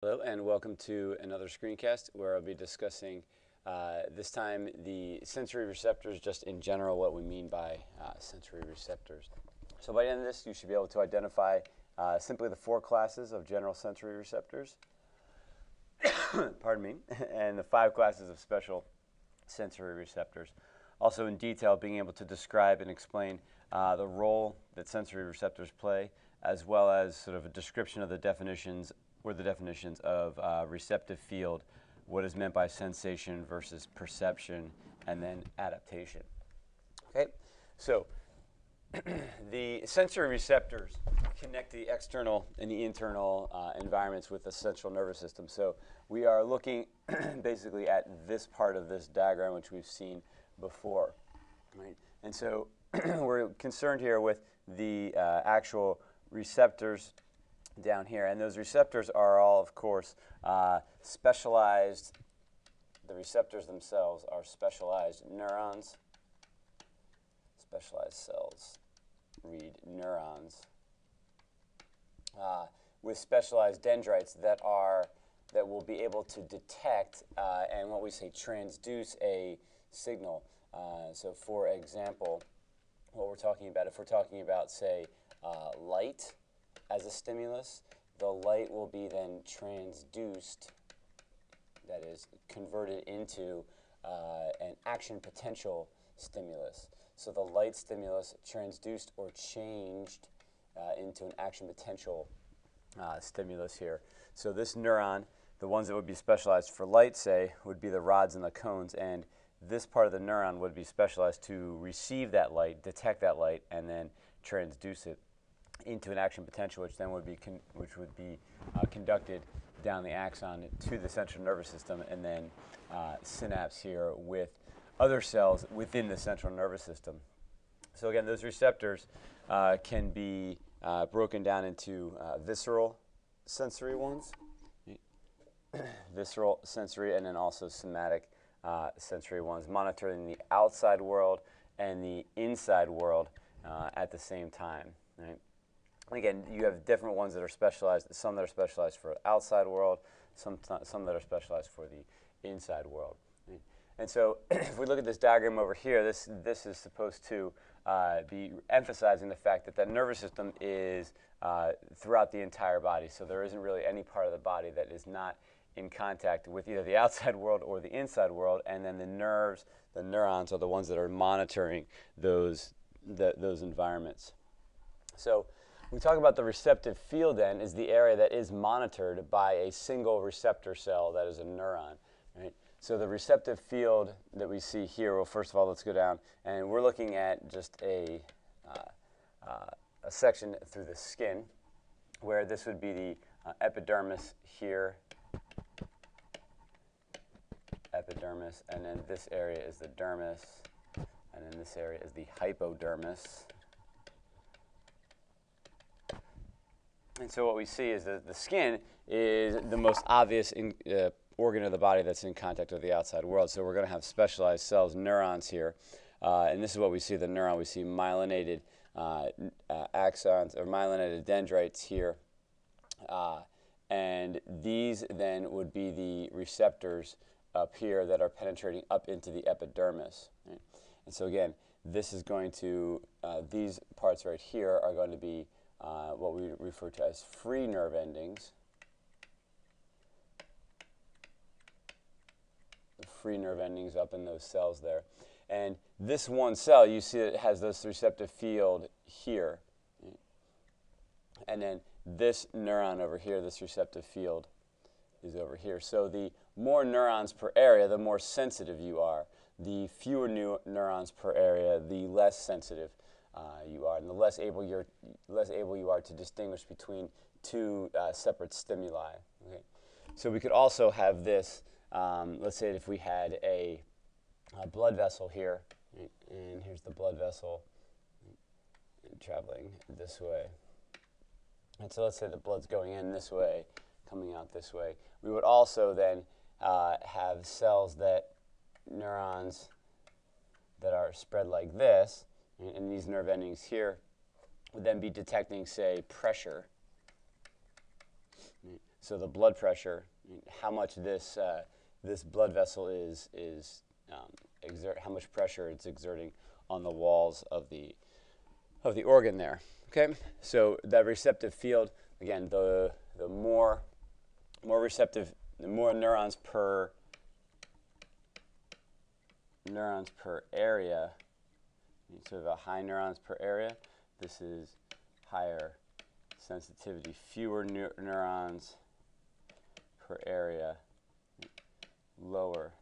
Hello and welcome to another screencast where I'll be discussing this time the sensory receptors, just in general what we mean by sensory receptors. So by the end of this you should be able to identify simply the 4 classes of general sensory receptors, pardon me, and the 5 classes of special sensory receptors. Also in detail being able to describe and explain the role that sensory receptors play, as well as sort of a description of the definitions of receptive field, what is meant by sensation versus perception, and then adaptation. Okay, so the sensory receptors connect the external and the internal environments with the central nervous system. So we are looking basically at this part of this diagram, which we've seen before, right? And so we're concerned here with the actual receptors down here, and those receptors are all, of course, specialized. The receptors themselves are specialized neurons, specialized cells, read neurons, with specialized dendrites that will be able to detect and what we say transduce a signal. So for example, what we're talking about, if we're talking about, say, light as a stimulus, the light will be then transduced, that is, converted into an action potential stimulus. So the light stimulus transduced or changed into an action potential stimulus here. So this neuron, the ones that would be specialized for light, say, would be the rods and the cones, and this part of the neuron would be specialized to receive that light, detect that light, and then transduce it into an action potential, which then would be conducted down the axon to the central nervous system, and then synapse here with other cells within the central nervous system. So again, those receptors can be broken down into visceral sensory ones, visceral sensory, and then also somatic sensory ones, monitoring the outside world and the inside world at the same time, right? Again, you have different ones that are specialized, some that are specialized for the outside world, some that are specialized for the inside world. Right? And so if we look at this diagram over here, this is supposed to be emphasizing the fact that that nervous system is throughout the entire body. So there isn't really any part of the body that is not in contact with either the outside world or the inside world, and then the nerves, the neurons, are the ones that are monitoring those environments. So we talk about the receptive field, then, is the area that is monitored by a single receptor cell that is a neuron, right? So the receptive field that we see here, well, first of all, let's go down, and we're looking at just a section through the skin, where this would be the epidermis here, epidermis, and then this area is the dermis, and then this area is the hypodermis. And so what we see is that the skin is the most obvious organ of the body that's in contact with the outside world. So we're going to have specialized cells, neurons here. And this is what we see, the neuron. We see myelinated axons or myelinated dendrites here. And these then would be the receptors up here that are penetrating up into the epidermis. Right? And so again, this is going to, these parts right here are going to be what we refer to as free nerve endings. The free nerve endings up in those cells there. And this one cell, you see it has this receptive field here. Right? And then this neuron over here, this receptive field, is over here. So the more neurons per area, the more sensitive you are. The fewer neurons per area, the less sensitive you are, and the less able you are to distinguish between two separate stimuli. Okay? So we could also have this. Let's say if we had a blood vessel here, right? And here's the blood vessel traveling this way. And so let's say the blood's going in this way, coming out this way. We would also then have cells neurons that are spread like this, and these nerve endings here would then be detecting, say, pressure So the blood pressure, how much this this blood vessel is how much pressure it's exerting on the walls of the organ there. Okay, so that receptive field, again, the more receptive, the more neurons per area. Sort of a high neurons per area. This is higher sensitivity, fewer neurons per area, lower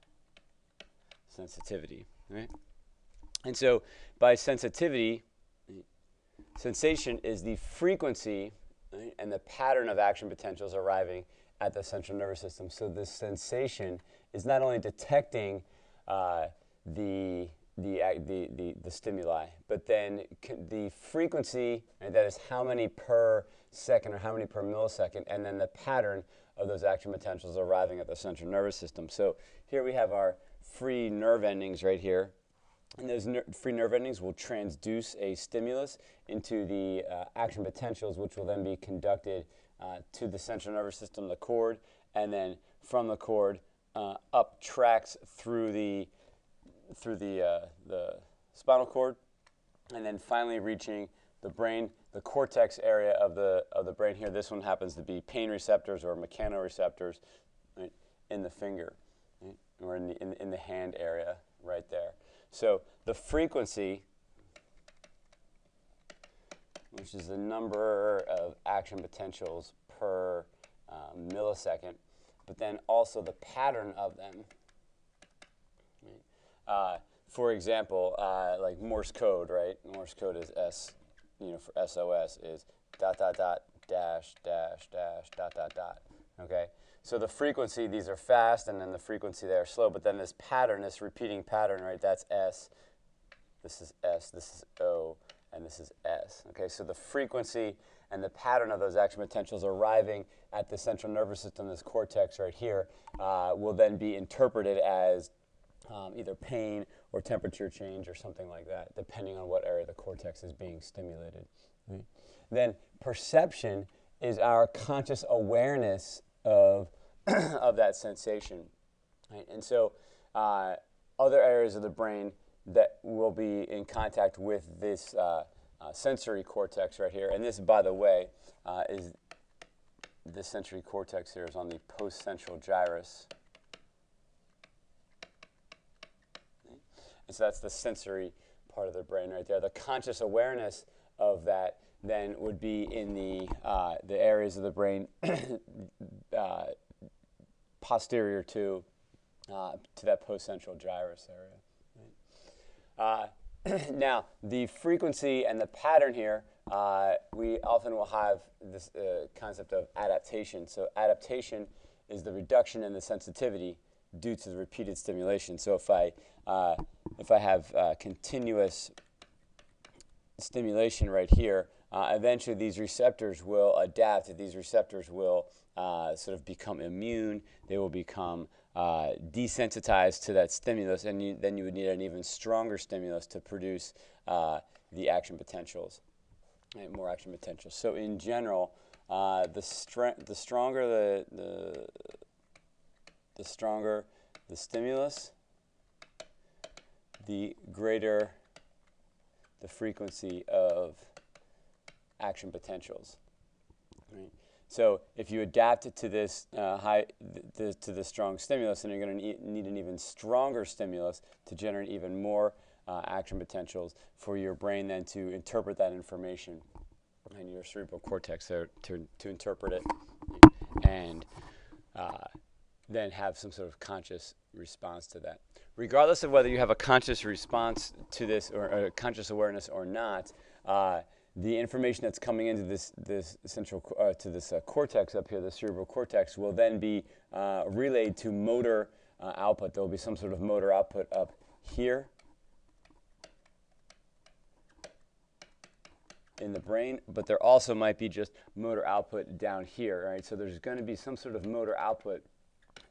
sensitivity, right? And so by sensitivity, sensation is the frequency, right, and the pattern of action potentials arriving at the central nervous system. So this sensation is not only detecting the stimuli, but then the frequency, and that is how many per second or how many per millisecond, and then the pattern of those action potentials arriving at the central nervous system. So here we have our free nerve endings right here. And those free nerve endings will transduce a stimulus into the action potentials, which will then be conducted to the central nervous system, the cord, and then from the cord up tracks through the spinal cord, and then finally reaching the brain, the cortex area of the brain here. This one happens to be pain receptors or mechanoreceptors, right, in the finger, right, or in the hand area right there. So the frequency, which is the number of action potentials per millisecond, but then also the pattern of them. For example, like Morse code, right? Morse code is S, for SOS is ... dash ... Okay, so the frequency, these are fast, and then the frequency they are slow. But then this pattern, this repeating pattern, right? That's S. This is S. This is O, and this is S. Okay, so the frequency and the pattern of those action potentials arriving at the central nervous system, this cortex right here, will then be interpreted as either pain or temperature change or something like that, depending on what area of the cortex is being stimulated. Right? Then perception is our conscious awareness of that sensation. Right? And so other areas of the brain that will be in contact with this sensory cortex right here, and this, by the way, is the sensory cortex here is on the postcentral gyrus. And so that's the sensory part of the brain right there. The conscious awareness of that then would be in the areas of the brain posterior to that postcentral gyrus area. Right? Now, the frequency and the pattern here, we often will have this concept of adaptation. So adaptation is the reduction in the sensitivity due to the repeated stimulation. So if I have continuous stimulation right here, eventually these receptors will adapt. These receptors will sort of become immune. They will become desensitized to that stimulus, and then you would need an even stronger stimulus to produce the action potentials, right? More action potentials. So in general, the stronger the stronger the stimulus, the greater the frequency of action potentials. Right? So if you adapt it to this to the strong stimulus, then you're going to need an even stronger stimulus to generate even more action potentials for your brain then to interpret that information and your cerebral cortex there to interpret it and then have some sort of conscious response to that. Regardless of whether you have a conscious response to this or a conscious awareness or not, the information that's coming into this central to this cortex up here, the cerebral cortex, will then be relayed to motor output. There will be some sort of motor output up here in the brain, but there also might be just motor output down here. Right? So there's going to be some sort of motor output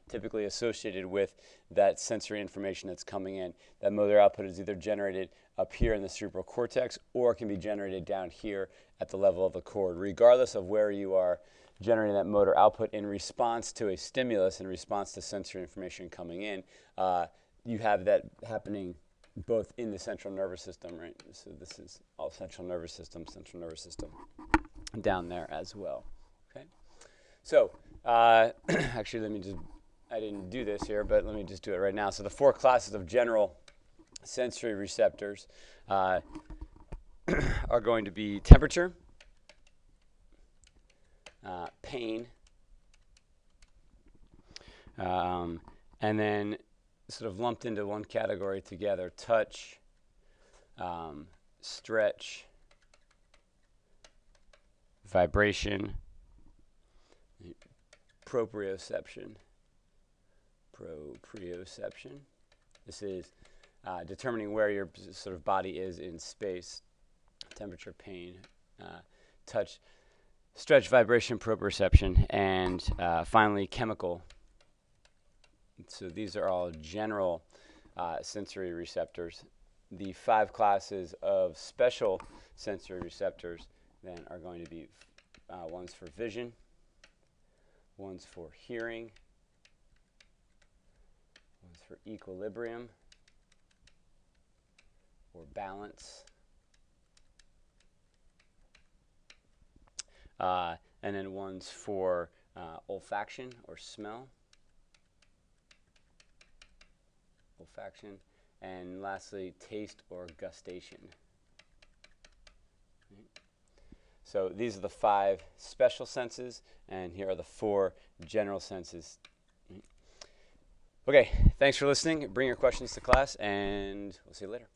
typically associated with that sensory information that's coming in. That motor output is either generated up here in the cerebral cortex or can be generated down here at the level of the cord. Regardless of where you are generating that motor output in response to a stimulus, in response to sensory information coming in. You have that happening both in the central nervous system, right? So this is all central nervous system down there as well. Okay. So actually, let me just, I didn't do this here, but let me just do it right now. So the 4 classes of general sensory receptors are going to be temperature, pain, and then sort of lumped into one category together: touch, stretch, vibration, proprioception. This is determining where your sort of body is in space: temperature, pain, touch, stretch, vibration, proprioception, and finally chemical. So these are all general sensory receptors. The 5 classes of special sensory receptors then are going to be ones for vision, ones for hearing, ones for equilibrium or balance, and then ones for olfaction or smell, and lastly taste or gustation. So these are the 5 special senses, and here are the 4 general senses. Okay, thanks for listening. Bring your questions to class, and we'll see you later.